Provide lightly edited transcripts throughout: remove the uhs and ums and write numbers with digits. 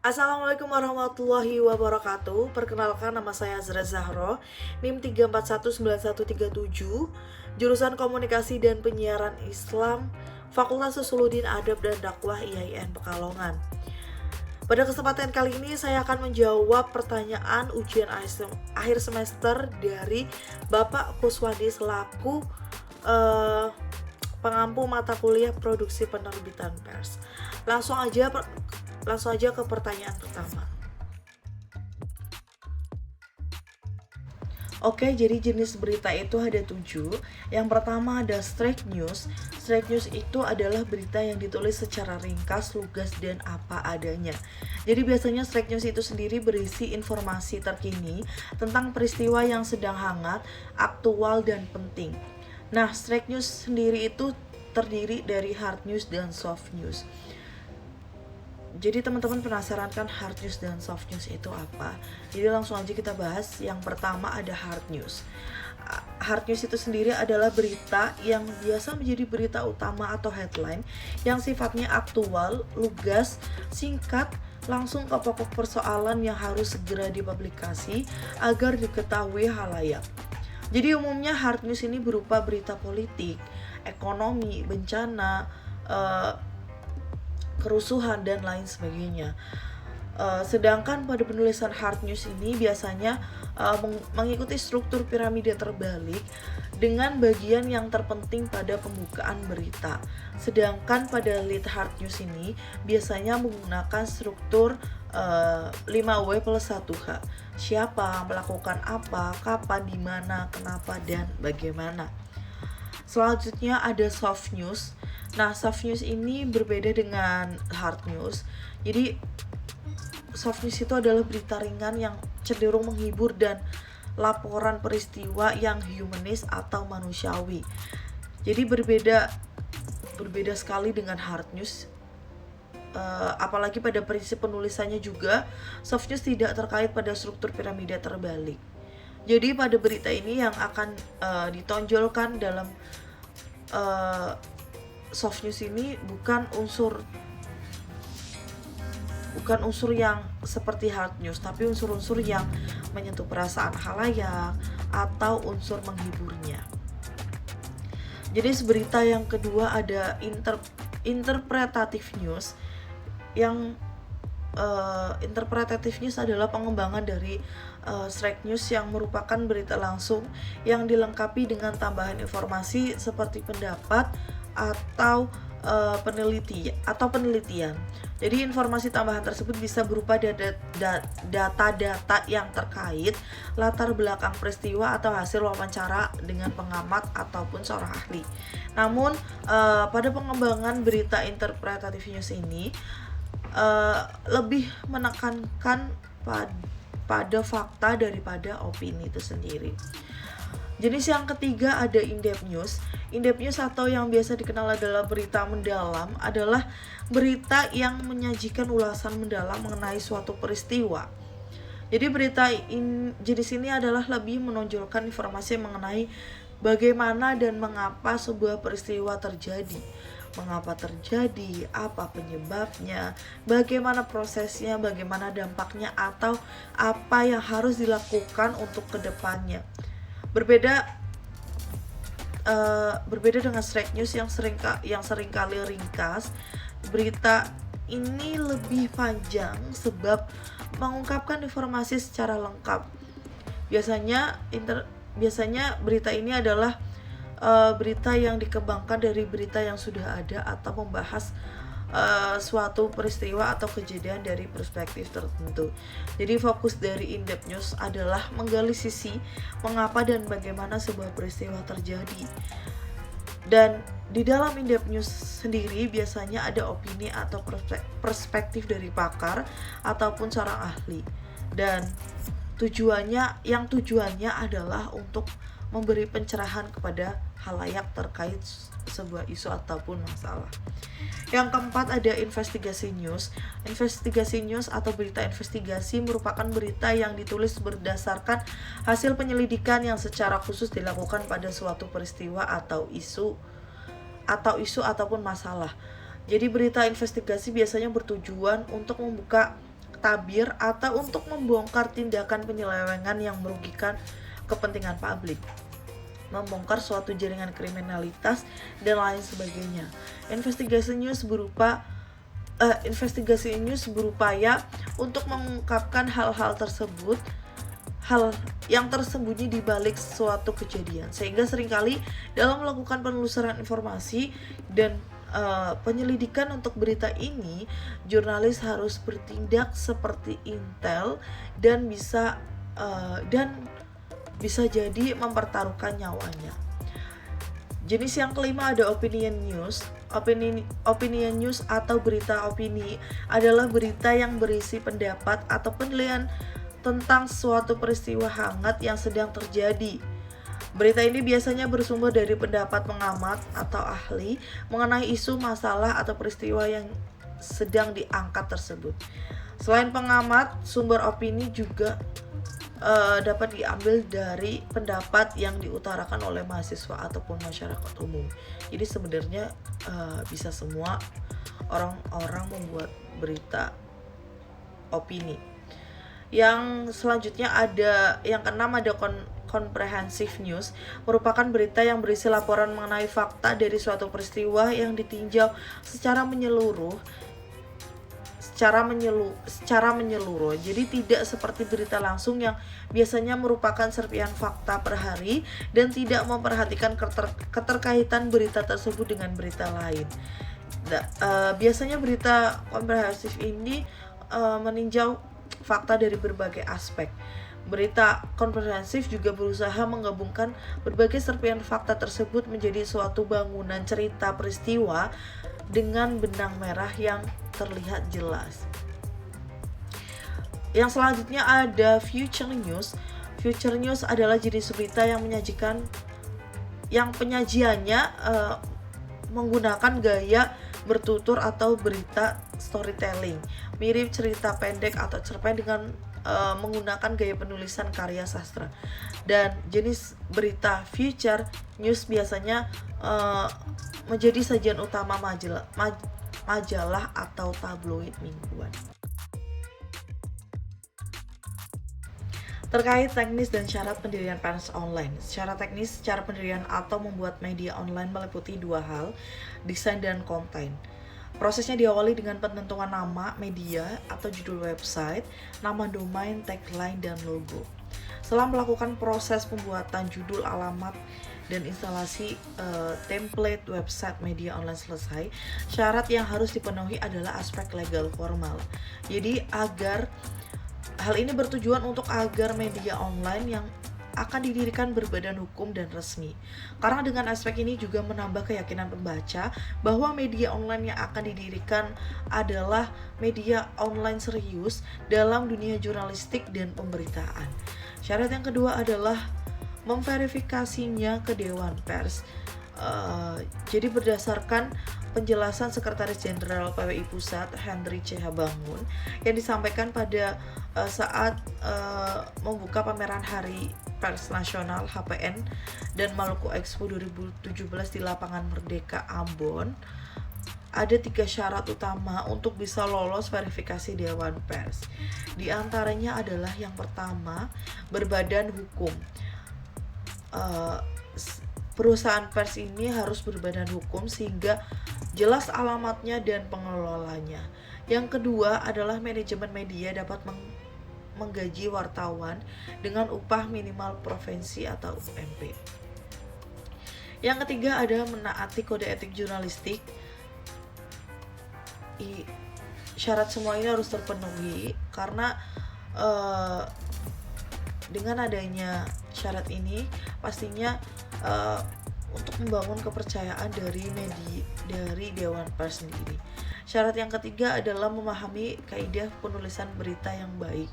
Assalamualaikum warahmatullahi wabarakatuh. Perkenalkan, nama saya Azra Zahro, NIM 3419137, jurusan Komunikasi dan Penyiaran Islam, Fakultas Usuluddin Adab dan Dakwah IAIN Pekalongan. Pada kesempatan kali ini saya akan menjawab pertanyaan ujian akhir semester dari Bapak Kuswandi selaku pengampu mata kuliah Produksi Penerbitan Pers. Langsung aja ke pertanyaan pertama. Oke, jadi jenis berita itu ada 7. Yang pertama ada straight news. Straight news itu adalah berita yang ditulis secara ringkas, lugas, dan apa adanya. Jadi biasanya straight news itu sendiri berisi informasi terkini tentang peristiwa yang sedang hangat, aktual, dan penting. Nah, straight news sendiri itu terdiri dari hard news dan soft news. Jadi teman-teman penasaran kan hard news dan soft news itu apa? Jadi langsung aja kita bahas. Yang pertama ada hard news. Hard news itu sendiri adalah berita yang biasa menjadi berita utama atau headline yang sifatnya aktual, lugas, singkat, langsung ke pokok persoalan yang harus segera dipublikasi agar diketahui halayak. Jadi umumnya hard news ini berupa berita politik, ekonomi, bencana, kerusuhan, dan lain sebagainya. Sedangkan pada penulisan hard news ini biasanya mengikuti struktur piramida terbalik dengan bagian yang terpenting pada pembukaan berita. Sedangkan pada lead hard news ini biasanya menggunakan struktur 5W+1H. Siapa, melakukan apa, kapan, di mana, kenapa, dan bagaimana. Selanjutnya ada soft news. Nah, soft news ini berbeda dengan hard news. Jadi soft news itu adalah berita ringan yang cenderung menghibur dan laporan peristiwa yang humanis atau manusiawi. Jadi berbeda sekali dengan hard news. Apalagi pada prinsip penulisannya juga, soft news tidak terkait pada struktur piramida terbalik. Jadi pada berita ini yang akan ditonjolkan dalam soft news ini bukan unsur yang seperti hard news, tapi unsur-unsur yang menyentuh perasaan khalayak atau unsur menghiburnya. Jadi berita yang kedua ada interpretative news. Yang interpretative news adalah pengembangan dari straight news yang merupakan berita langsung yang dilengkapi dengan tambahan informasi seperti pendapat atau penelitian. Jadi informasi tambahan tersebut bisa berupa data-data yang terkait, latar belakang peristiwa, atau hasil wawancara dengan pengamat ataupun seorang ahli. Namun pada pengembangan berita interpretative news ini lebih menekankan pada fakta daripada opini itu sendiri. Jenis yang ketiga ada in-depth news. In-depth news atau yang biasa dikenal adalah berita mendalam adalah berita yang menyajikan ulasan mendalam mengenai suatu peristiwa. Jadi berita jenis ini adalah lebih menonjolkan informasi mengenai bagaimana dan mengapa sebuah peristiwa terjadi. Mengapa terjadi, apa penyebabnya, bagaimana prosesnya, bagaimana dampaknya, atau apa yang harus dilakukan untuk kedepannya. Berbeda dengan straight news yang sering kali ringkas. Berita ini lebih panjang sebab mengungkapkan informasi secara lengkap. Biasanya berita ini adalah berita yang dikembangkan dari berita yang sudah ada atau membahas suatu peristiwa atau kejadian dari perspektif tertentu. Jadi fokus dari in-depth news adalah menggali sisi mengapa dan bagaimana sebuah peristiwa terjadi. Dan di dalam in-depth news sendiri biasanya ada opini atau perspektif dari pakar ataupun seorang ahli. Dan tujuannya adalah untuk memberi pencerahan kepada halayak terkait sebuah isu ataupun masalah. Yang keempat ada investigasi news. Investigasi news atau berita investigasi merupakan berita yang ditulis berdasarkan hasil penyelidikan yang secara khusus dilakukan pada suatu peristiwa atau isu ataupun masalah. Jadi berita investigasi biasanya bertujuan untuk membuka tabir, atau untuk membongkar tindakan penyelewengan yang merugikan kepentingan publik, membongkar suatu jaringan kriminalitas, dan lain sebagainya. Investigasi news berupaya untuk mengungkapkan hal-hal tersebut, hal yang tersembunyi di balik suatu kejadian, sehingga seringkali dalam melakukan penelusuran informasi dan penyelidikan untuk berita ini, jurnalis harus bertindak seperti intel dan bisa jadi mempertaruhkan nyawanya. Jenis yang kelima ada opinion news. Opinion news atau berita opini adalah berita yang berisi pendapat atau penilaian tentang suatu peristiwa hangat yang sedang terjadi. Berita ini biasanya bersumber dari pendapat pengamat atau ahli mengenai isu, masalah, atau peristiwa yang sedang diangkat tersebut. Selain pengamat, sumber opini juga dapat diambil dari pendapat yang diutarakan oleh mahasiswa ataupun masyarakat umum. Jadi sebenarnya bisa semua orang-orang membuat berita opini. Yang selanjutnya ada yang keenam ada comprehensive news, merupakan berita yang berisi laporan mengenai fakta dari suatu peristiwa yang ditinjau secara menyeluruh. Jadi tidak seperti berita langsung yang biasanya merupakan serpihan fakta per hari dan tidak memperhatikan keterkaitan berita tersebut dengan berita lain. Biasanya berita komprehensif ini meninjau fakta dari berbagai aspek. Berita komprehensif juga berusaha menggabungkan berbagai serpihan fakta tersebut menjadi suatu bangunan cerita peristiwa dengan benang merah yang terlihat jelas. Yang selanjutnya ada future news. Future news adalah jenis berita yang penyajiannya menggunakan gaya bertutur atau berita storytelling, mirip cerita pendek atau cerpen dengan menggunakan gaya penulisan karya sastra. Dan jenis berita future news biasanya menjadi sajian utama majalah atau tabloid mingguan. Terkait teknis dan syarat pendirian pers online. Secara teknis, cara pendirian atau membuat media online meliputi dua hal, desain dan konten. Prosesnya diawali dengan penentuan nama media atau judul website, nama domain, tagline, dan logo. Setelah melakukan proses pembuatan judul, alamat, dan instalasi template website media online selesai, syarat yang harus dipenuhi adalah aspek legal formal. Jadi hal ini bertujuan untuk agar media online yang akan didirikan berbadan hukum dan resmi. Karena dengan aspek ini juga menambah keyakinan pembaca bahwa media online yang akan didirikan adalah media online serius dalam dunia jurnalistik dan pemberitaan. Syarat yang kedua adalah memverifikasinya ke Dewan Pers. Jadi berdasarkan penjelasan Sekretaris Jenderal PWI Pusat Henry C. Bangun yang disampaikan pada saat membuka pameran Hari Pers Nasional HPN dan Maluku Expo 2017 di Lapangan Merdeka Ambon, ada 3 syarat utama untuk bisa lolos verifikasi Dewan Pers. Di antaranya adalah yang pertama, berbadan hukum. Perusahaan pers ini harus berbadan hukum sehingga jelas alamatnya dan pengelolanya. Yang kedua adalah manajemen media dapat menggaji wartawan dengan upah minimal provinsi atau UMP. Yang ketiga ada menaati kode etik jurnalistik. Syarat semua ini harus terpenuhi karena dengan adanya syarat ini pastinya untuk membangun kepercayaan dari Dewan Pers sendiri. Syarat yang ketiga adalah memahami kaidah penulisan berita yang baik.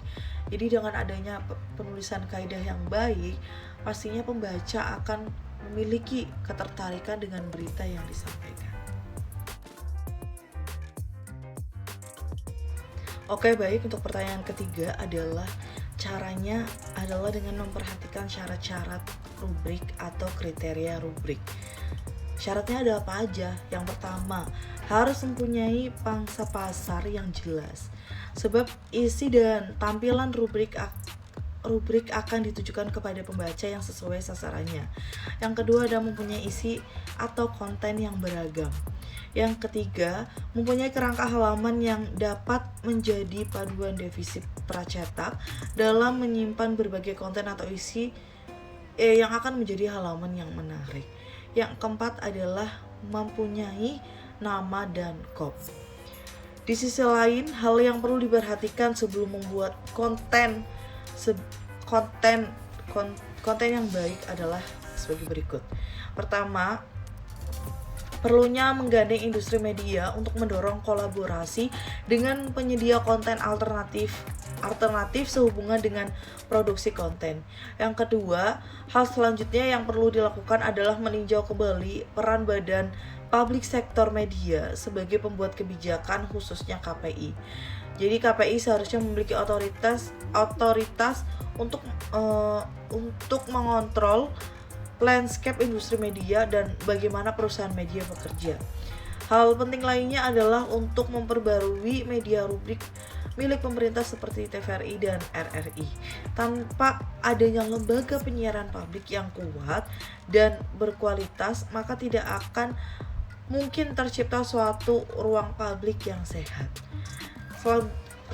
Jadi dengan adanya penulisan kaidah yang baik, pastinya pembaca akan memiliki ketertarikan dengan berita yang disampaikan. Oke, baik, untuk pertanyaan ketiga adalah caranya adalah dengan memperhatikan syarat-syarat rubrik atau kriteria rubrik. Syaratnya ada apa aja? Yang pertama, harus mempunyai pangsa pasar yang jelas. sebab isi dan tampilan rubrik akan ditujukan kepada pembaca yang sesuai sasarannya. Yang kedua ada mempunyai isi atau konten yang beragam. Yang ketiga, mempunyai kerangka halaman yang dapat menjadi paduan defisit pracetak dalam menyimpan berbagai konten atau isi yang akan menjadi halaman yang menarik. Yang keempat adalah mempunyai nama dan kop. Di sisi lain, hal yang perlu diperhatikan sebelum membuat konten yang baik adalah sebagai berikut. Pertama, perlunya menggandeng industri media untuk mendorong kolaborasi dengan penyedia konten alternatif sehubungan dengan produksi konten. Yang kedua, hal selanjutnya yang perlu dilakukan adalah meninjau kembali peran badan public sector media sebagai pembuat kebijakan, khususnya KPI. Jadi KPI seharusnya memiliki otoritas untuk mengontrol landscape industri media dan bagaimana perusahaan media bekerja. Hal penting lainnya adalah untuk memperbarui media rubrik milik pemerintah seperti TVRI dan RRI. Tanpa adanya lembaga penyiaran publik yang kuat dan berkualitas, maka tidak akan mungkin tercipta suatu ruang publik yang sehat.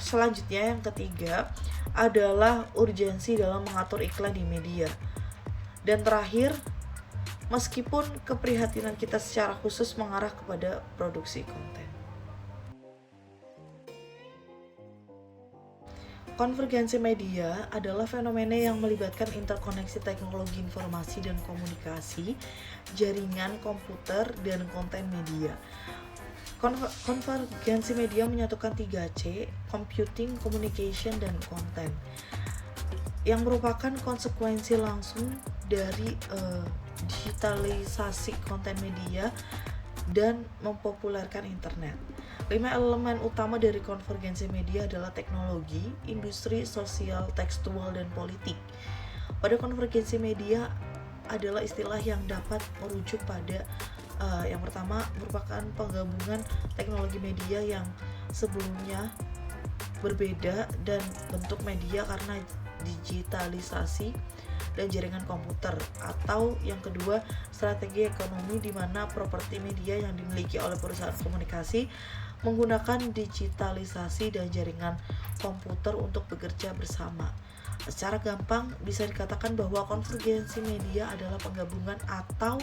Selanjutnya yang ketiga adalah urgensi dalam mengatur iklan di media. Dan terakhir, meskipun keprihatinan kita secara khusus mengarah kepada produksi konten. Konvergensi media adalah fenomena yang melibatkan interkoneksi teknologi informasi dan komunikasi, jaringan komputer, dan konten media. Konvergensi media menyatukan 3C, computing, communication, dan konten, yang merupakan konsekuensi langsung dari digitalisasi konten media dan mempopulerkan internet. 5 elemen utama dari konvergensi media adalah teknologi, industri, sosial, tekstual, dan politik. Pada konvergensi media adalah istilah yang dapat merujuk pada yang pertama merupakan penggabungan teknologi media yang sebelumnya berbeda dan bentuk media karena digitalisasi dan jaringan komputer, atau yang kedua strategi ekonomi di mana properti media yang dimiliki oleh perusahaan komunikasi menggunakan digitalisasi dan jaringan komputer untuk bekerja bersama. Secara gampang bisa dikatakan bahwa konvergensi media adalah penggabungan atau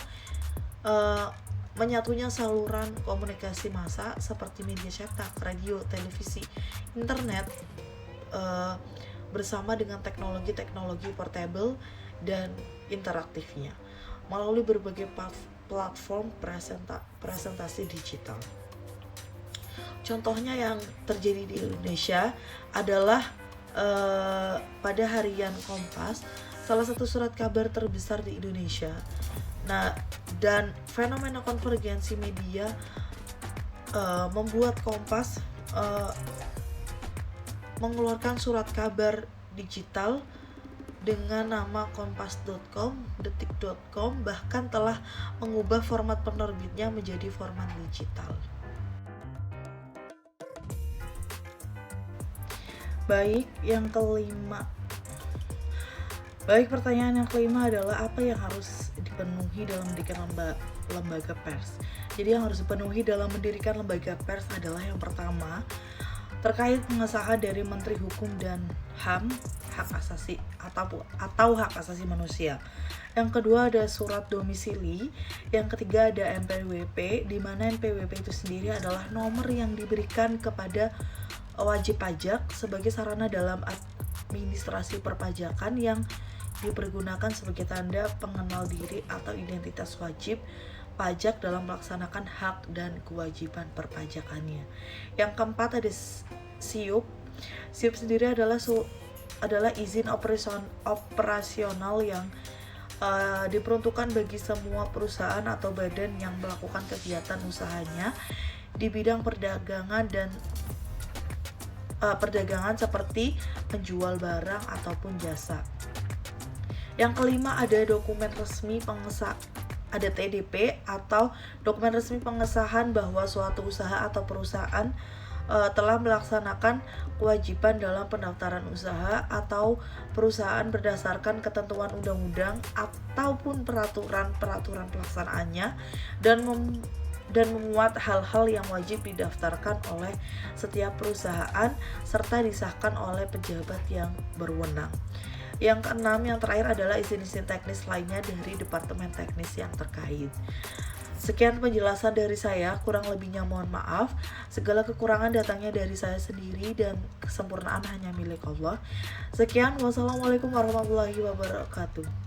menyatunya saluran komunikasi massa seperti media cetak, radio, televisi, internet bersama dengan teknologi-teknologi portable dan interaktifnya melalui berbagai platform presentasi digital. Contohnya yang terjadi di Indonesia adalah pada harian Kompas, salah satu surat kabar terbesar di Indonesia. Nah, dan fenomena konvergensi media membuat Kompas mengeluarkan surat kabar digital dengan nama kompas.com, detik.com, bahkan telah mengubah format penerbitnya menjadi format digital. Baik, pertanyaan yang kelima adalah apa yang harus dipenuhi dalam mendirikan lembaga pers. Jadi yang harus dipenuhi dalam mendirikan lembaga pers adalah yang pertama, terkait pengesahan dari Menteri Hukum dan HAM, hak asasi atau hak asasi manusia. Yang kedua ada surat domisili. Yang ketiga ada NPWP, di mana NPWP itu sendiri adalah nomor yang diberikan kepada wajib pajak sebagai sarana dalam administrasi perpajakan yang dipergunakan sebagai tanda pengenal diri atau identitas wajib pajak dalam melaksanakan hak dan kewajiban perpajakannya. Yang keempat ada SIUP. SIUP sendiri adalah izin operasional yang diperuntukkan bagi semua perusahaan atau badan yang melakukan kegiatan usahanya di bidang perdagangan seperti penjual barang ataupun jasa. Yang kelima ada dokumen resmi ada TDP atau dokumen resmi pengesahan bahwa suatu usaha atau perusahaan telah melaksanakan kewajiban dalam pendaftaran usaha atau perusahaan berdasarkan ketentuan undang-undang ataupun peraturan pelaksanaannya dan memuat hal-hal yang wajib didaftarkan oleh setiap perusahaan serta disahkan oleh pejabat yang berwenang. Yang keenam, yang terakhir adalah izin-izin teknis lainnya dari Departemen Teknis yang terkait. Sekian penjelasan dari saya, kurang lebihnya mohon maaf. Segala kekurangan datangnya dari saya sendiri dan kesempurnaan hanya milik Allah. Sekian, wassalamualaikum warahmatullahi wabarakatuh.